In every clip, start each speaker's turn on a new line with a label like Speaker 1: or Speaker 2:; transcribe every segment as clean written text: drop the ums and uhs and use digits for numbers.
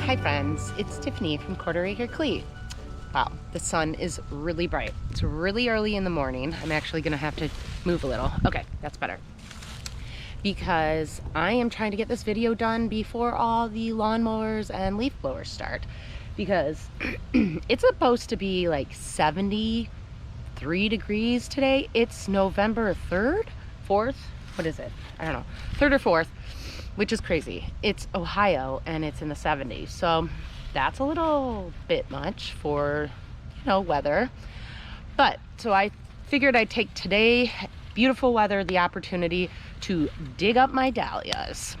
Speaker 1: Hi friends, it's Tiffany from Quarter Acre. Wow, the sun is really bright. It's really early in the morning. I'm actually gonna have to move a little. Okay, that's better. Because I am trying to get this video done before all the lawnmowers and leaf blowers start. Because it's supposed to be like 73 degrees today. It's November 3rd, 4th, what is it? I don't know, 3rd or 4th, which is crazy. It's Ohio and it's in the 70s. So that's a little bit much for, weather. But so I figured I'd take today, beautiful weather, the opportunity to dig up my dahlias.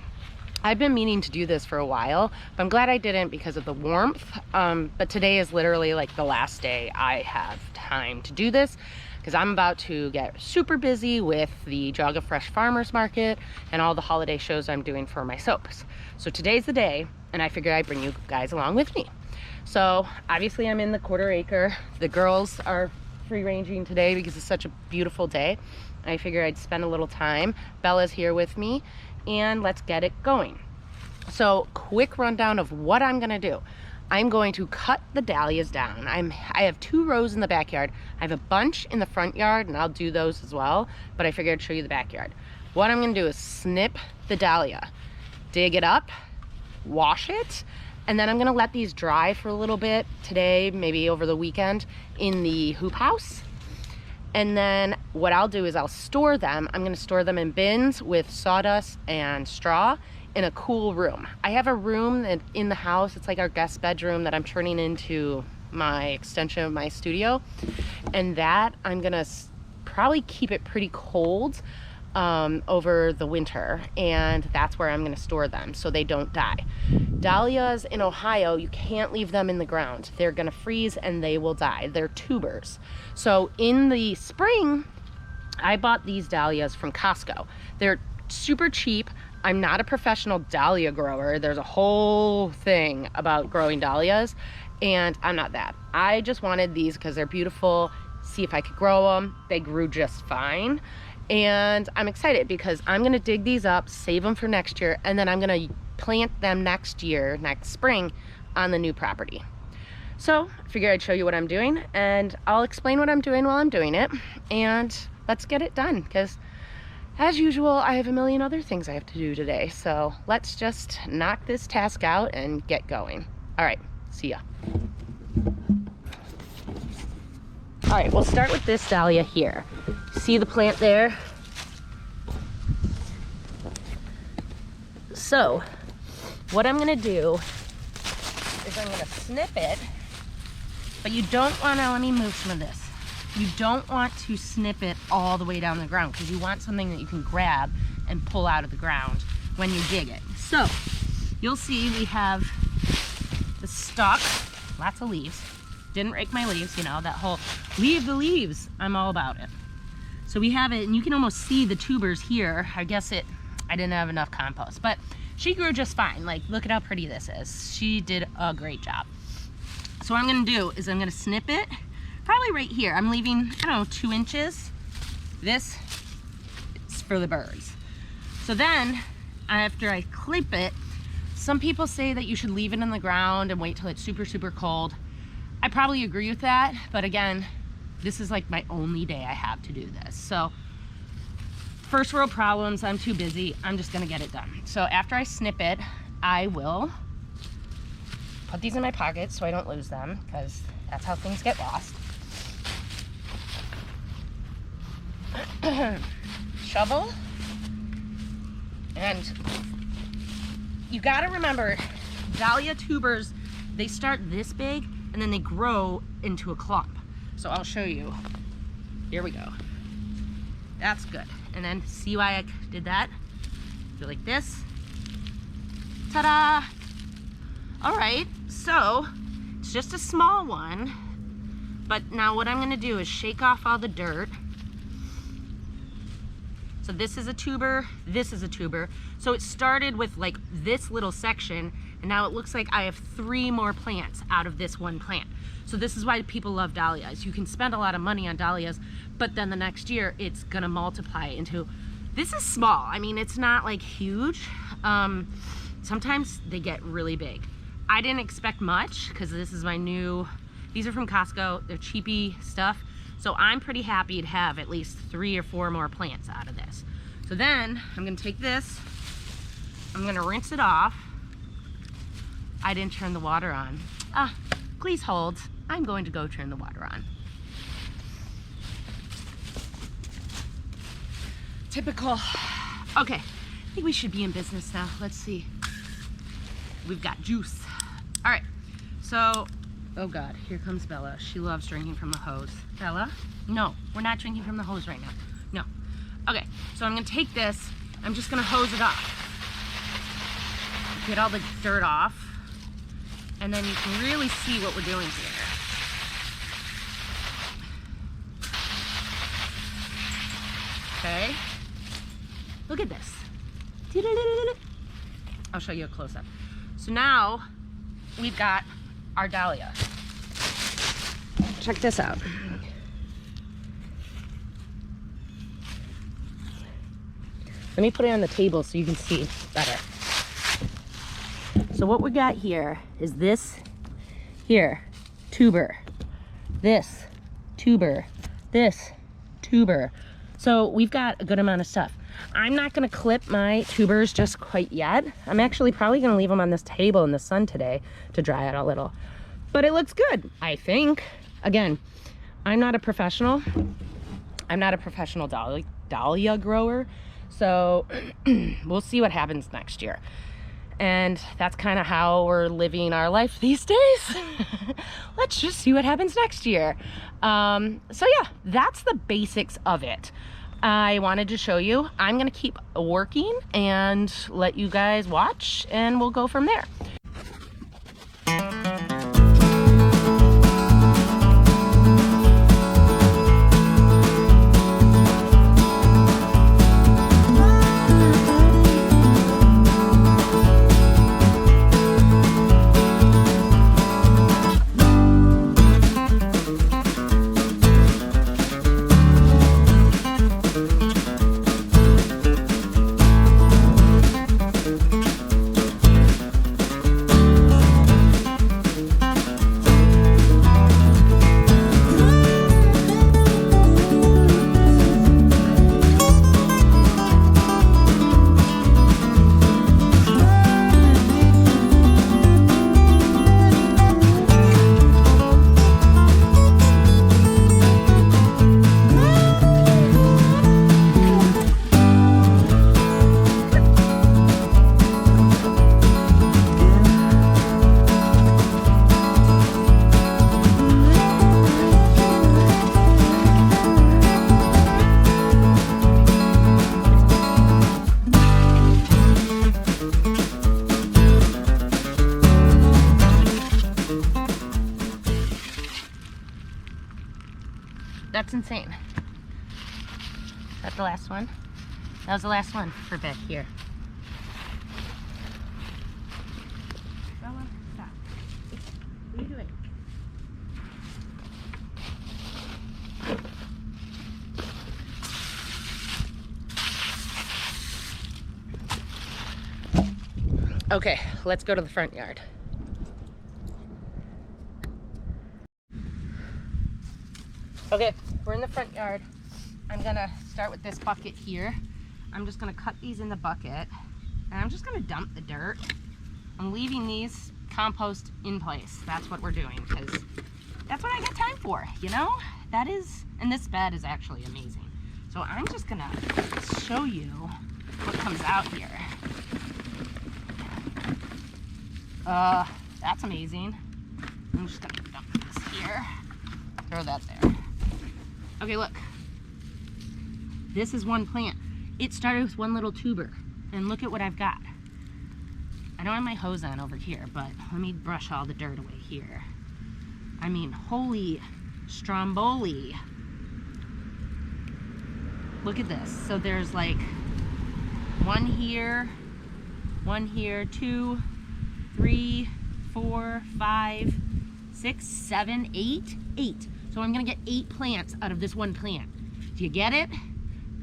Speaker 1: I've been meaning to do this for a while, but I'm glad I didn't because of the warmth. But today is literally like the last day I have time to do this because I'm about to get super busy with the Jog of Fresh Farmers Market and all the holiday shows I'm doing for my soaps. So today's the day, and I figured I'd bring you guys along with me. So obviously I'm in the Quarter Acre. The girls are free ranging today because it's such a beautiful day. I figured I'd spend a little time. Bella's here with me, and let's get it going. So quick rundown of what I'm gonna do. I'm going to cut the dahlias down. I have 2 rows in the backyard. I have a bunch in the front yard, and I'll do those as well, but I figured I'd show you the backyard. What I'm gonna do is snip the dahlia, dig it up, wash it, and then I'm gonna let these dry for a little bit today, maybe over the weekend, in the hoop house. And then what I'll do is I'll store them. I'm gonna store them in bins with sawdust and straw in a cool room. I have a room that in the house, it's like our guest bedroom that I'm turning into my extension of my studio. And that I'm gonna probably keep it pretty cold over the winter, and that's where I'm gonna store them so they don't die. Dahlias in Ohio, you can't leave them in the ground. They're gonna freeze and they will die. They're tubers. So in the spring, I bought these dahlias from Costco. They're super cheap. I'm not a professional dahlia grower. There's a whole thing about growing dahlias, and I'm not that. I just wanted these because they're beautiful, see if I could grow them. They grew just fine. And I'm excited because I'm gonna dig these up, save them for next year, and then I'm gonna plant them next spring, on the new property. So I figured I'd show you what I'm doing, and I'll explain what I'm doing while I'm doing it, and let's get it done, because as usual, I have a million other things I have to do today. So let's just knock this task out and get going. All right, see ya. All right, we'll start with this dahlia here. See the plant there? So what I'm gonna do is I'm gonna snip it, but you don't wanna, let me move some of this. You don't want to snip it all the way down the ground because you want something that you can grab and pull out of the ground when you dig it. So you'll see we have the stalk, lots of leaves. Didn't rake my leaves, that whole leave the leaves, I'm all about it. So we have it, and you can almost see the tubers here. I didn't have enough compost, but she grew just fine. Like, look at how pretty this is. She did a great job. So what I'm gonna do is I'm gonna snip it, probably right here. I'm leaving, 2 inches. This is for the birds. So then, after I clip it, some people say that you should leave it in the ground and wait till it's super, super cold. I probably agree with that, but again, this is like my only day I have to do this. So first world problems, I'm too busy. I'm just gonna get it done. So after I snip it, I will put these in my pocket so I don't lose them, because that's how things get lost. Shovel. And you gotta remember, dahlia tubers, they start this big and then they grow into a clump. So I'll show you. Here we go. That's good. And then see why I did that? Do like this. Ta-da! All right, so it's just a small one, but now what I'm gonna do is shake off all the dirt. So this is a tuber, this is a tuber. So it started with like this little section, and now it looks like I have 3 more plants out of this one plant. So this is why people love dahlias. You can spend a lot of money on dahlias, but then the next year it's gonna multiply into, this is small. I mean, it's not like huge. Sometimes they get really big, I didn't expect much because this is my new, these are from Costco. They're cheapy stuff. So I'm pretty happy to have at least 3 or 4 more plants out of this. So then I'm gonna take this, I'm gonna rinse it off. I didn't turn the water on. Please hold. I'm going to go turn the water on. Typical. Okay, I think we should be in business now. Let's see. We've got juice. All right, so, oh God, here comes Bella. She loves drinking from the hose. Bella? No, we're not drinking from the hose right now. No. Okay, so I'm gonna take this, I'm just gonna hose it off. Get all the dirt off, and then you can really see what we're doing here. Okay, look at this. I'll show you a close-up. So now we've got our dahlia. Check this out. Let me put it on the table so you can see better. So what we got here is this here, tuber, this tuber, this tuber. So we've got a good amount of stuff. I'm not gonna clip my tubers just quite yet. I'm actually probably gonna leave them on this table in the sun today to dry out a little. But it looks good, I think. Again, I'm not a professional. I'm not a professional dahlia grower. So we'll see what happens next year. And that's kind of how we're living our life these days. Let's just see what happens next year. So yeah, that's the basics of it. I wanted to show you. I'm gonna keep working and let you guys watch, and we'll go from there. That's insane. Is that the last one? That was the last one for back here. Bella, stop. What are you doing? Okay, let's go to the front yard. Okay, we're in the front yard. I'm gonna start with this bucket here. I'm just gonna cut these in the bucket, and I'm just gonna dump the dirt. I'm leaving these compost in place. That's what we're doing, because that's what I got time for, you know? That is, and this bed is actually amazing. So I'm just gonna show you what comes out here. That's amazing. I'm just gonna dump this here. Throw that there. Okay, look. This is one plant. It started with one little tuber, and look at what I've got. I don't have my hose on over here, but let me brush all the dirt away here. I mean, holy stromboli. Look at this. So there's like one here, 2, 3, 4, 5, 6, 7, 8. So I'm gonna get 8 plants out of this one plant. Do you get it?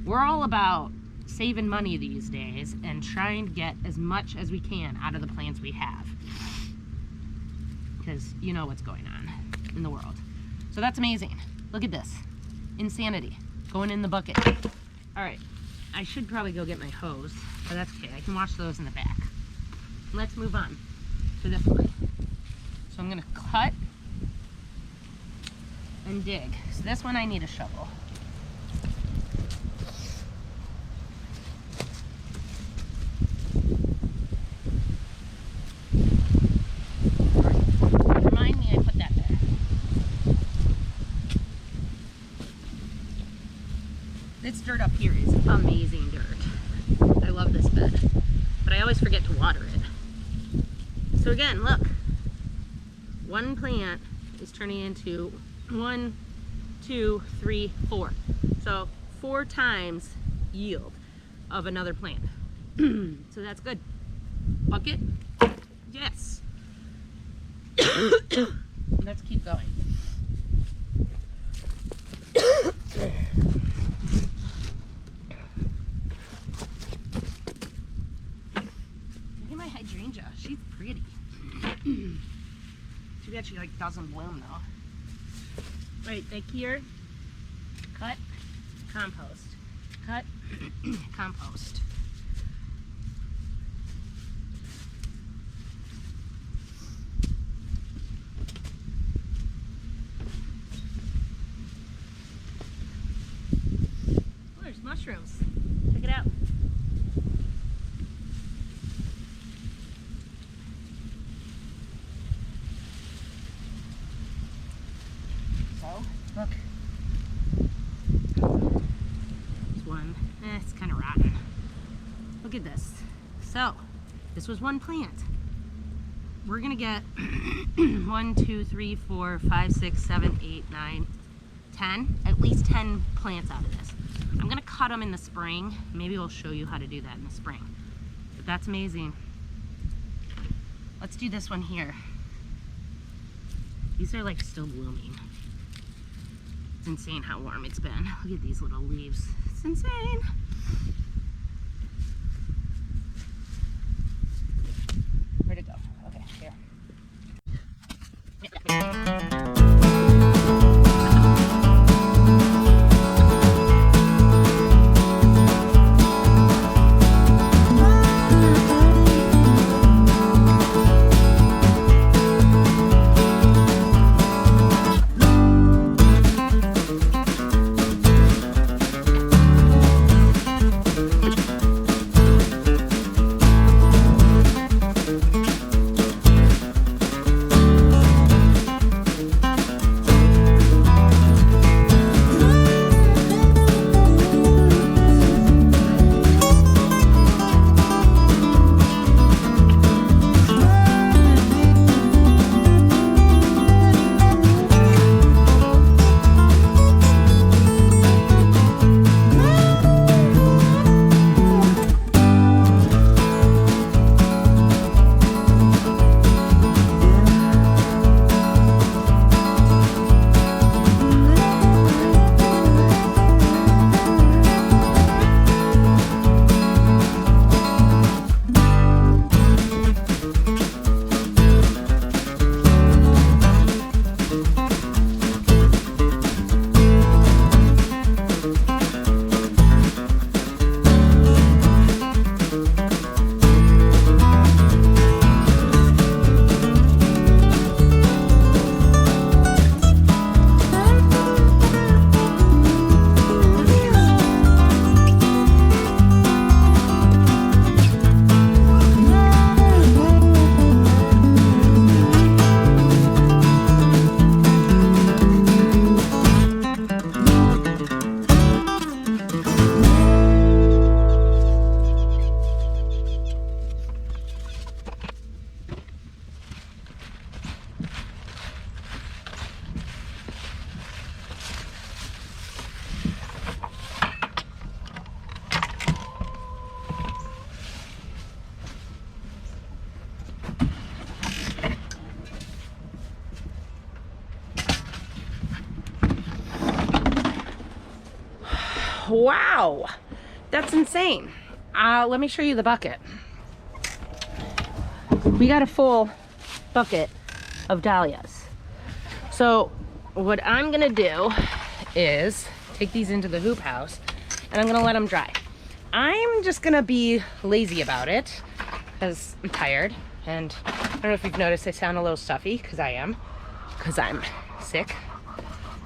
Speaker 1: We're all about saving money these days and trying to get as much as we can out of the plants we have. because you know what's going on in the world. So that's amazing. Look at this. Insanity. Going in the bucket. All right. I should probably go get my hose, but that's okay. I can wash those in the back. Let's move on to this one. So I'm gonna cut and dig. So this one I need a shovel. Remind me I put that there. This dirt up here is amazing dirt. I love this bed, but I always forget to water it. So again, look, one plant is turning into 1, 2, 3, 4. So 4 times yield of another plant. So that's good. Bucket? Yes. Let's keep going. Look at my hydrangea. She's pretty. Too bad she like doesn't bloom though. Right, back here. Cut, compost. Cut, compost. Oh, there's mushrooms. Check it out. Look. There's one. It's kind of rotten. Look at this. So, this was one plant. We're gonna get 1, 2, 3, 4, 5, 6, 7, 8, 9, 10. At least 10 plants out of this. I'm gonna cut them in the spring. Maybe we'll show you how to do that in the spring. But that's amazing. Let's do this one here. These are like still blooming. It's insane how warm it's been. Look at these little leaves. It's insane. Where'd it go? Okay, here. Wow, that's insane. Let me show you the bucket. We got a full bucket of dahlias. So what I'm gonna do is take these into the hoop house and I'm gonna let them dry. I'm just gonna be lazy about it because I'm tired, and I don't know if you've noticed I sound a little stuffy, because I am, because I'm sick.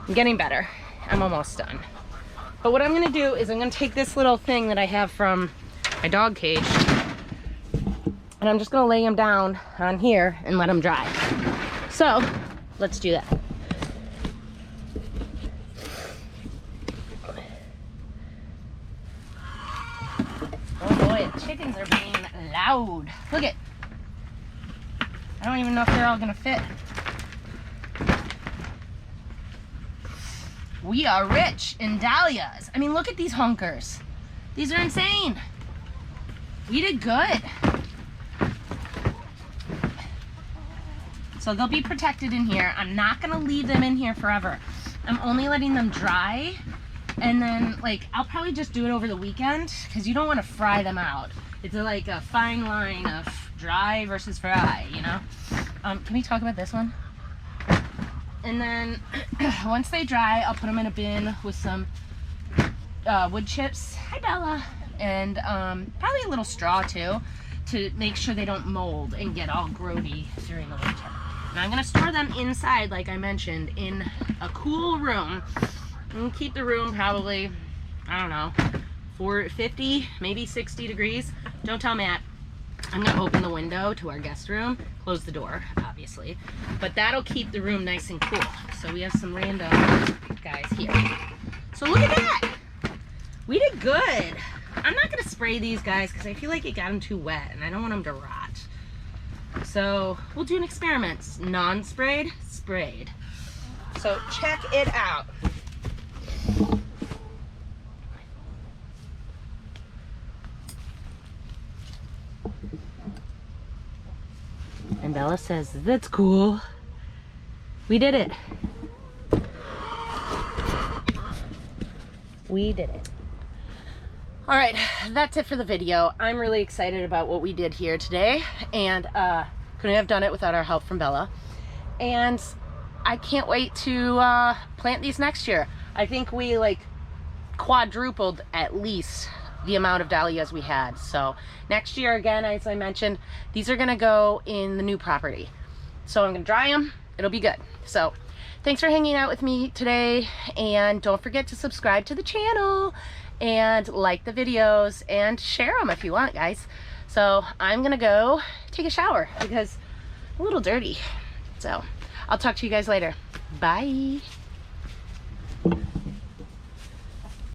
Speaker 1: I'm getting better. I'm almost done. But what I'm gonna do is I'm gonna take this little thing that I have from my dog cage and I'm just gonna lay them down on here and let them dry. So let's do that. Oh boy, the chickens are being loud. Look it. I don't even know if they're all gonna fit. We are rich in dahlias. I mean, look at these honkers. These are insane. We did good. So they'll be protected in here. I'm not gonna leave them in here forever. I'm only letting them dry, and then like I'll probably just do it over the weekend because you don't want to fry them out. It's like a fine line of dry versus fry, you know? Can we talk about this one? And then once they dry, I'll put them in a bin with some wood chips. Hi, Bella. And probably a little straw too, to make sure they don't mold and get all grody during the winter. And I'm gonna store them inside, like I mentioned, in a cool room. And keep the room probably, I don't know, 50, maybe 60 degrees. Don't tell Matt. I'm gonna open the window to our guest room, close the door, obviously, but that'll keep the room nice and cool. So we have some random guys here. So look at that. We did good. I'm not gonna spray these guys because I feel like it got them too wet and I don't want them to rot. So we'll do an experiment. Non-sprayed, sprayed. So check it out. And Bella says, that's cool. We did it. We did it. All right, that's it for the video. I'm really excited about what we did here today, and couldn't have done it without our help from Bella. And I can't wait to plant these next year. I think we like quadrupled at least the amount of dahlias we had. So next year, again, as I mentioned, these are gonna go in the new property. So I'm gonna dry them, it'll be good. So thanks for hanging out with me today, and don't forget to subscribe to the channel and like the videos and share them if you want, guys. So I'm gonna go take a shower because I'm a little dirty. So I'll talk to you guys later. Bye.